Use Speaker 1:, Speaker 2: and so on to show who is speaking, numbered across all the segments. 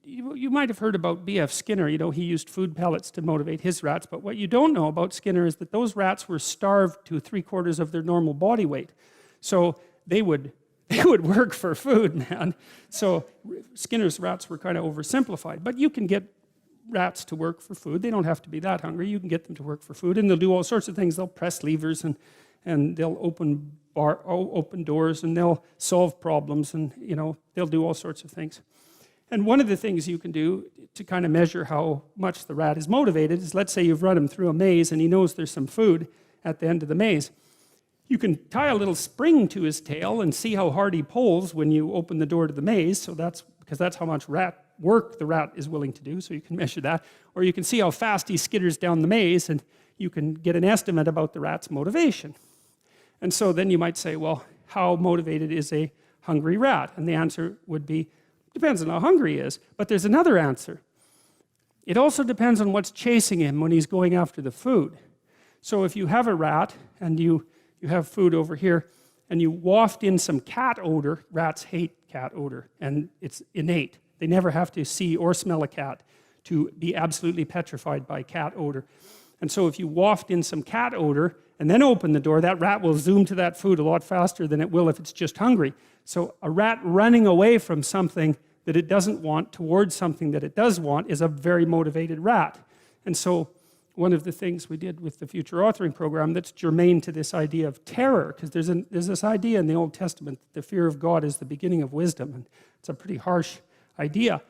Speaker 1: you might have heard about B.F. Skinner. He used food pellets to motivate his rats, but what you don't know about Skinner is that those rats were starved to 3/4 of their normal body weight. So they would work for food, man. So Skinner's rats were kind of oversimplified, but you can get rats to work for food. They don't have to be that hungry. You can get them to work for food, and they'll do all sorts of things. They'll press levers, and they'll open doors, and they'll solve problems, and they'll do all sorts of things. And one of the things you can do to kind of measure how much the rat is motivated is, let's say you've run him through a maze and he knows there's some food at the end of the maze. You can tie a little spring to his tail and see how hard he pulls when you open the door to the maze. So because that's how much rat work the rat is willing to do, so you can measure that. Or you can see how fast he skitters down the maze, and you can get an estimate about the rat's motivation. And so then you might say, well, how motivated is a hungry rat? And the answer would be, depends on how hungry he is. But there's another answer. It also depends on what's chasing him when he's going after the food. So if you have a rat and you have food over here and you waft in some cat odor, rats hate cat odor, and it's innate. They never have to see or smell a cat to be absolutely petrified by cat odor. And so if you waft in some cat odor and then open the door, that rat will zoom to that food a lot faster than it will if it's just hungry. So a rat running away from something that it doesn't want towards something that it does want is a very motivated rat. And so one of the things we did with the future authoring program that's germane to this idea of terror, because there's this idea in the Old Testament that the fear of God is the beginning of wisdom, and it's a pretty harsh idea.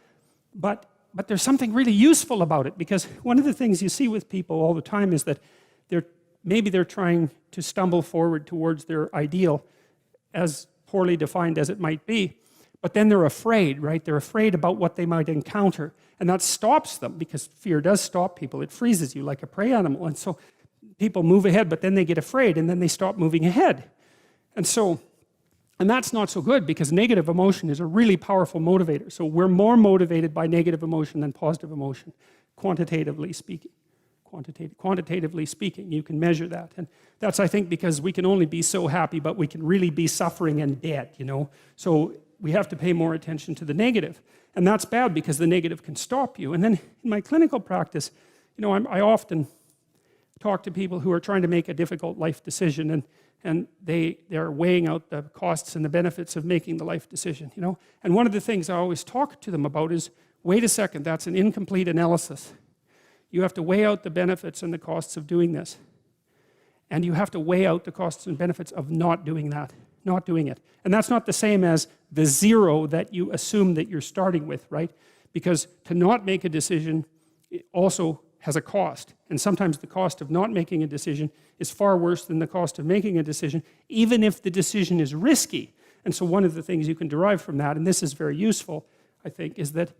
Speaker 1: But there's something really useful about it, because one of the things you see with people all the time is that maybe they're trying to stumble forward towards their ideal, as poorly defined as it might be, but then they're afraid, right? They're afraid about what they might encounter, and that stops them, because fear does stop people. It freezes you like a prey animal, and so people move ahead, but then they get afraid, and then they stop moving ahead. And that's not so good, because negative emotion is a really powerful motivator. So we're more motivated by negative emotion than positive emotion, quantitatively speaking. Quantitatively speaking, you can measure that. And that's, I think, because we can only be so happy, but we can really be suffering and dead, So we have to pay more attention to the negative. And that's bad, because the negative can stop you. And then in my clinical practice, I often talk to people who are trying to make a difficult life decision, and they're weighing out the costs and the benefits of making the life decision, And one of the things I always talk to them about is, wait a second, that's an incomplete analysis. You have to weigh out the benefits and the costs of doing this. And you have to weigh out the costs and benefits of not doing that, not doing it. And that's not the same as the zero that you assume that you're starting with, right? Because to not make a decision, it also has a cost. And sometimes the cost of not making a decision is far worse than the cost of making a decision, even if the decision is risky. And so one of the things you can derive from that, and this is very useful, I think, is that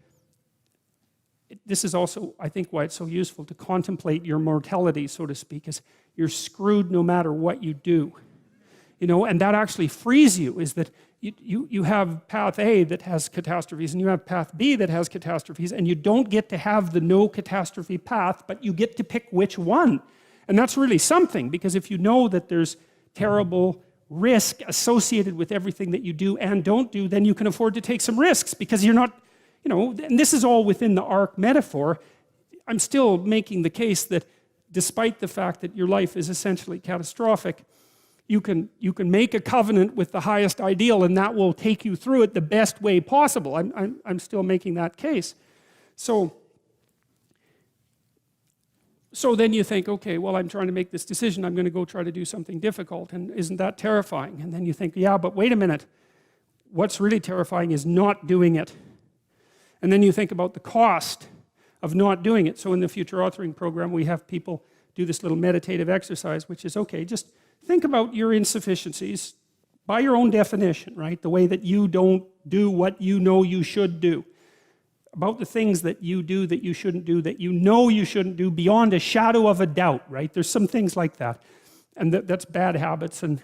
Speaker 1: this is also, I think, why it's so useful to contemplate your mortality, so to speak, is you're screwed no matter what you do. And that actually frees you, is that you have path A that has catastrophes, and you have path B that has catastrophes, and you don't get to have the no catastrophe path, but you get to pick which one. And that's really something, because if you know that there's terrible risk associated with everything that you do and don't do, then you can afford to take some risks, because you're not, and this is all within the ark metaphor. I'm still making the case that despite the fact that your life is essentially catastrophic, you can make a covenant with the highest ideal, and that will take you through it the best way possible. I'm still making that case. So then you think, okay, well, I'm trying to make this decision. I'm going to go try to do something difficult, and isn't that terrifying? And then you think, yeah, but wait a minute. What's really terrifying is not doing it. And then you think about the cost of not doing it. So in the future authoring program, we have people do this little meditative exercise, which is, okay, just think about your insufficiencies by your own definition, right? The way that you don't do what you know you should do. About the things that you do that you shouldn't do, that you know you shouldn't do beyond a shadow of a doubt, right? There's some things like that. And that's bad habits and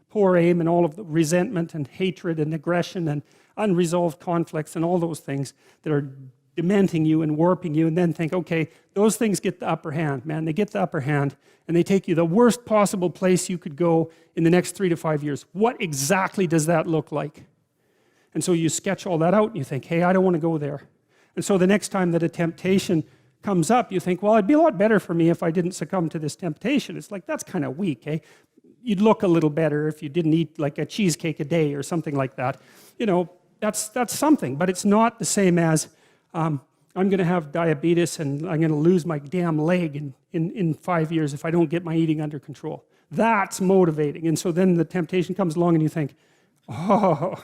Speaker 1: poor aim and all of the resentment and hatred and aggression and unresolved conflicts and all those things that are dementing you and warping you, and then think, okay, those things get the upper hand, man. They get the upper hand, and they take you the worst possible place you could go in the next 3 to 5 years. What exactly does that look like? And so you sketch all that out, and you think, hey, I don't want to go there. And so the next time that a temptation comes up, you think, well, it'd be a lot better for me if I didn't succumb to this temptation. It's like, that's kind of weak, eh? You'd look a little better if you didn't eat like a cheesecake a day or something like that. You know, that's something, but it's not the same as I'm going to have diabetes and I'm going to lose my damn leg in 5 years if I don't get my eating under control. That's motivating. And so then the temptation comes along and you think, oh,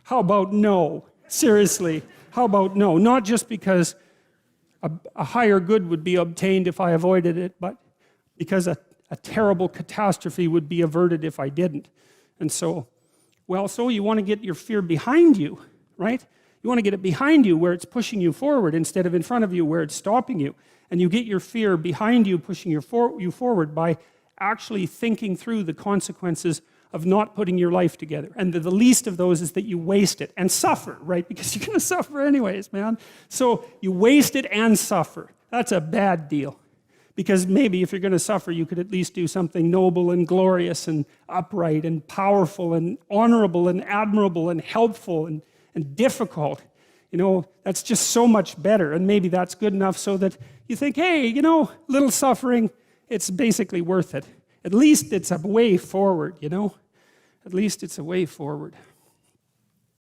Speaker 1: how about no? Seriously, how about no? Not just because a higher good would be obtained if I avoided it, but because a terrible catastrophe would be averted if I didn't. And so, well, so you want to get your fear behind you, right? You want to get it behind you where it's pushing you forward instead of in front of you where it's stopping you. And you get your fear behind you, pushing you forward by actually thinking through the consequences of not putting your life together. And the least of those is that you waste it and suffer, right? Because you're going to suffer anyways, man. So you waste it and suffer. That's a bad deal. Because maybe if you're going to suffer, you could at least do something noble and glorious and upright and powerful and honorable and admirable and helpful and difficult. You know, that's just so much better. And maybe that's good enough so that you think, hey, you know, little suffering, it's basically worth it. At least it's a way forward, you know? At least it's a way forward.